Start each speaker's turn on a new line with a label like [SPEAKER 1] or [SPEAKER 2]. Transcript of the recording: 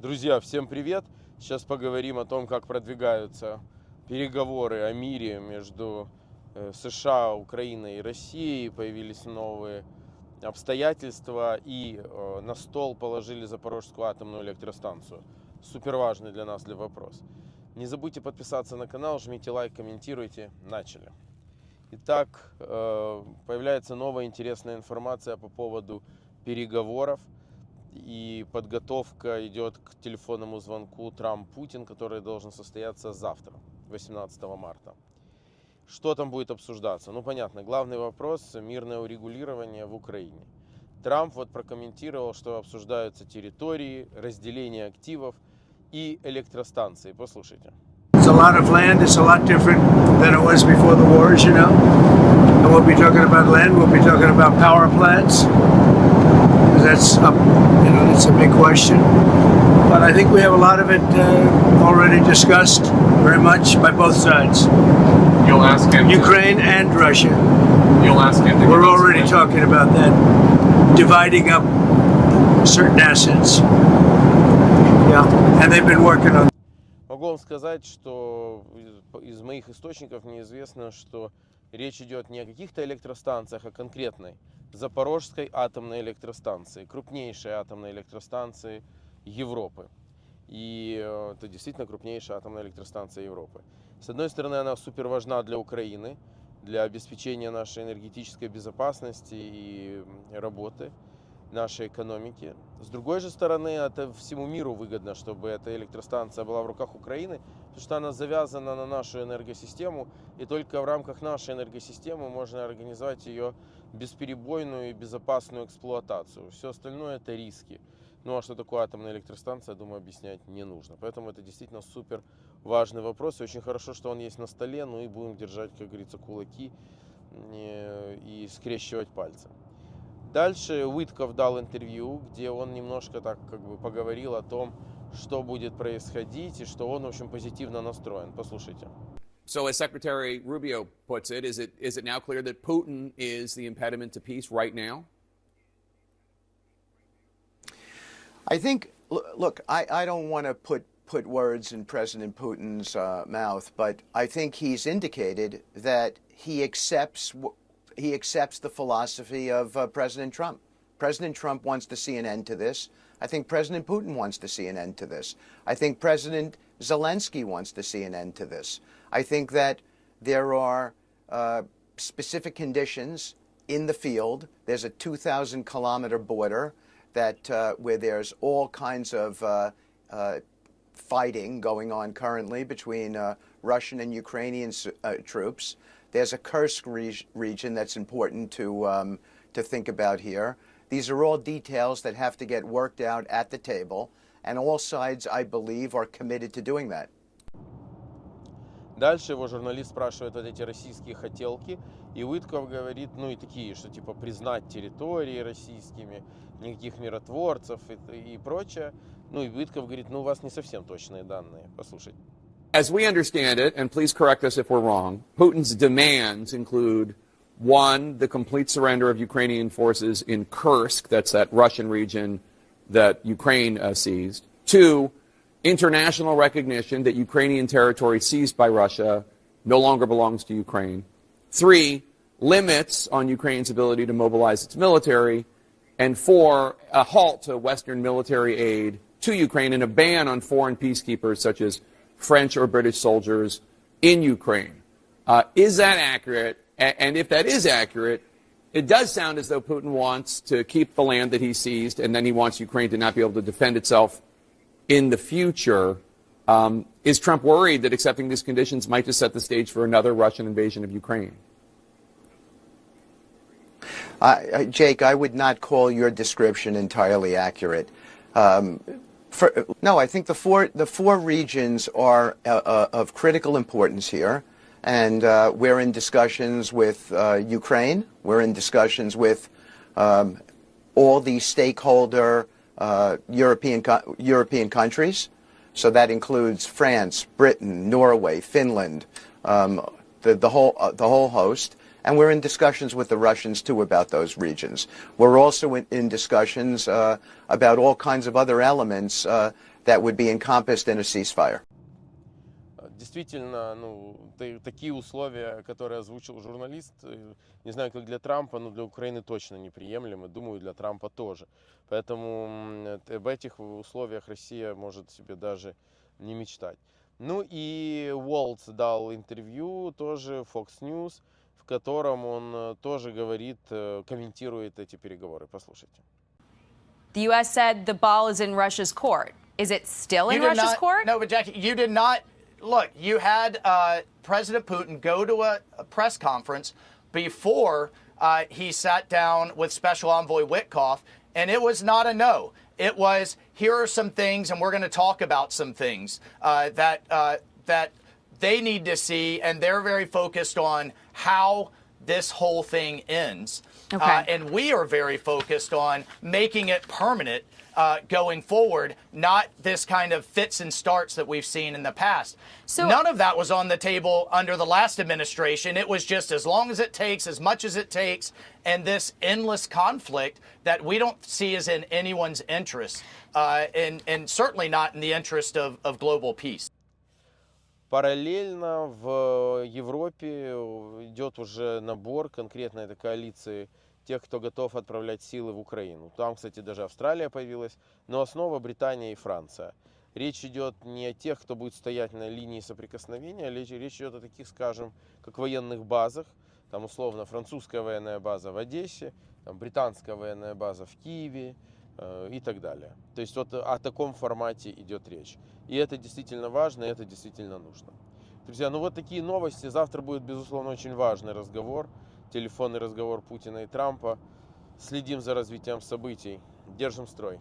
[SPEAKER 1] Друзья, всем привет! Сейчас поговорим о том, как продвигаются переговоры о мире между США, Украиной и Россией. Появились новые обстоятельства и на стол положили Запорожскую атомную электростанцию. Супер важный для нас вопрос. Не забудьте подписаться на канал, жмите лайк, комментируйте. Начали. Итак, появляется новая интересная информация по поводу переговоров. И подготовка идет к телефонному звонку Трамп-Путин, который должен состояться завтра, 18 марта. Что там будет обсуждаться? Ну, понятно, главный вопрос – мирное урегулирование в Украине. Трамп прокомментировал, что обсуждаются территории, разделение активов и электростанции. Послушайте.
[SPEAKER 2] It's a lot of land. It's a lot different than it was before the wars, you know. And we'll be talking about land. We'll be talking about power plants. That's up, you know, that's a big question. But I think we have a lot of it already discussed very much by both sides.
[SPEAKER 3] You'll ask him.
[SPEAKER 2] Ukraine and Russia.
[SPEAKER 3] You'll ask him.
[SPEAKER 2] We're already talking about that, dividing up certain assets. Yeah, and they've been working on.
[SPEAKER 1] Могу вам сказать, что из моих источников мне известно, что речь идет не о каких-то электростанциях, а конкретной Запорожской атомной электростанции, крупнейшей атомной электростанции Европы. И это действительно крупнейшая атомная электростанция Европы. С одной стороны, она супер важна для Украины, для обеспечения нашей энергетической безопасности и работы нашей экономики. С другой же стороны, это всему миру выгодно, чтобы эта электростанция была в руках Украины, потому что она завязана на нашу энергосистему, и только в рамках нашей энергосистемы можно организовать ее бесперебойную и безопасную эксплуатацию. Все остальное это риски. Ну а что такое атомная электростанция, я думаю, объяснять не нужно. Поэтому это действительно супер важный вопрос. И очень хорошо, что он есть на столе, ну и будем держать, как говорится, кулаки и скрещивать пальцы. Дальше Уитков дал интервью, где он немножко так поговорил о том, что будет происходить, и что он, в общем, позитивно настроен. Послушайте.
[SPEAKER 4] So as Secretary Rubio puts it, is it now clear that Putin is the impediment to peace right now?
[SPEAKER 5] I think, look, I don't want to put words in President Putin's mouth, but I think he's indicated that he accepts the philosophy of President Trump. President Trump wants to see an end to this. I think President Putin wants to see an end to this. I think President Zelensky wants to see an end to this. I think that there are specific conditions in the field. There's a 2,000-kilometer border that where there's all kinds of fighting going on currently between Russian and Ukrainian troops. There's a Kursk region that's important to think about here. These are all details that have to get worked out at the table, and all sides, I believe, are committed to doing that.
[SPEAKER 1] Дальше его журналист спрашивает вот эти российские хотелки, и Уитков говорит, ну и такие, что типа признать территории российскими, никаких миротворцев и прочее. Ну и Уитков говорит, ну у вас не совсем точные данные. Послушайте.
[SPEAKER 4] As we understand it, and please correct us if we're wrong, Putin's demands include, one, the complete surrender of Ukrainian forces in Kursk, that's that Russian region that Ukraine seized. Two, international recognition that Ukrainian territory seized by Russia no longer belongs to Ukraine. Three, limits on Ukraine's ability to mobilize its military. And four, a halt to Western military aid to Ukraine and a ban on foreign peacekeepers such as French or British soldiers in Ukraine. Is that accurate? And if that is accurate, it does sound as though Putin wants to keep the land that he seized, and then he wants Ukraine to not be able to defend itself in the future. Is Trump worried that accepting these conditions might just set the stage for another Russian invasion of Ukraine?
[SPEAKER 5] Jake, I would not call your description entirely accurate. No, I think the four regions are of critical importance here. And we're in discussions with Ukraine. We're in discussions with all the stakeholder European countries. So that includes France, Britain, Norway, Finland, the whole host. And we're in discussions with the Russians, too, about those regions. We're also in discussions about all kinds of other elements that would be encompassed in a ceasefire.
[SPEAKER 1] Действительно, ну, такие условия, которые озвучил журналист, не знаю, как для Трампа, но для Украины точно неприемлемы, думаю, для Трампа тоже. Поэтому об этих условиях Россия может себе даже не мечтать. Ну и Уолтс дал интервью, тоже Fox News, в котором он тоже говорит, комментирует эти переговоры. Послушайте.
[SPEAKER 6] The U.S. said the ball is in Russia's court. Is it still in Russia's court?
[SPEAKER 7] No, but Jackie, you did not. Look, you had President Putin go to a press conference before he sat down with Special Envoy Witkoff, and it was not a no. It was, here are some things, and we're going to talk about some things that they need to see, and they're very focused on how this whole thing ends.
[SPEAKER 6] Okay.
[SPEAKER 7] And we are very focused on making it permanent going forward, not this kind of fits and starts that we've seen in the past.
[SPEAKER 6] So
[SPEAKER 7] none of that was on the table under the last administration. It was just as long as it takes, as much as it takes, and this endless conflict that we don't see as in anyone's interest, and certainly not in the interest of global peace.
[SPEAKER 1] Параллельно в Европе идет уже набор конкретно этой коалиции тех, кто готов отправлять силы в Украину. Там, кстати, даже Австралия появилась, но основа Британия и Франция. Речь идет не о тех, кто будет стоять на линии соприкосновения, речь идет о таких, скажем, как военных базах. Там условно французская военная база в Одессе, там, британская военная база в Киеве и так далее. То есть вот о таком формате идет речь. И это действительно важно, и это действительно нужно. Друзья, ну вот такие новости. Завтра будет, безусловно, очень важный разговор. Телефонный разговор Путина и Трампа. Следим за развитием событий. Держим строй.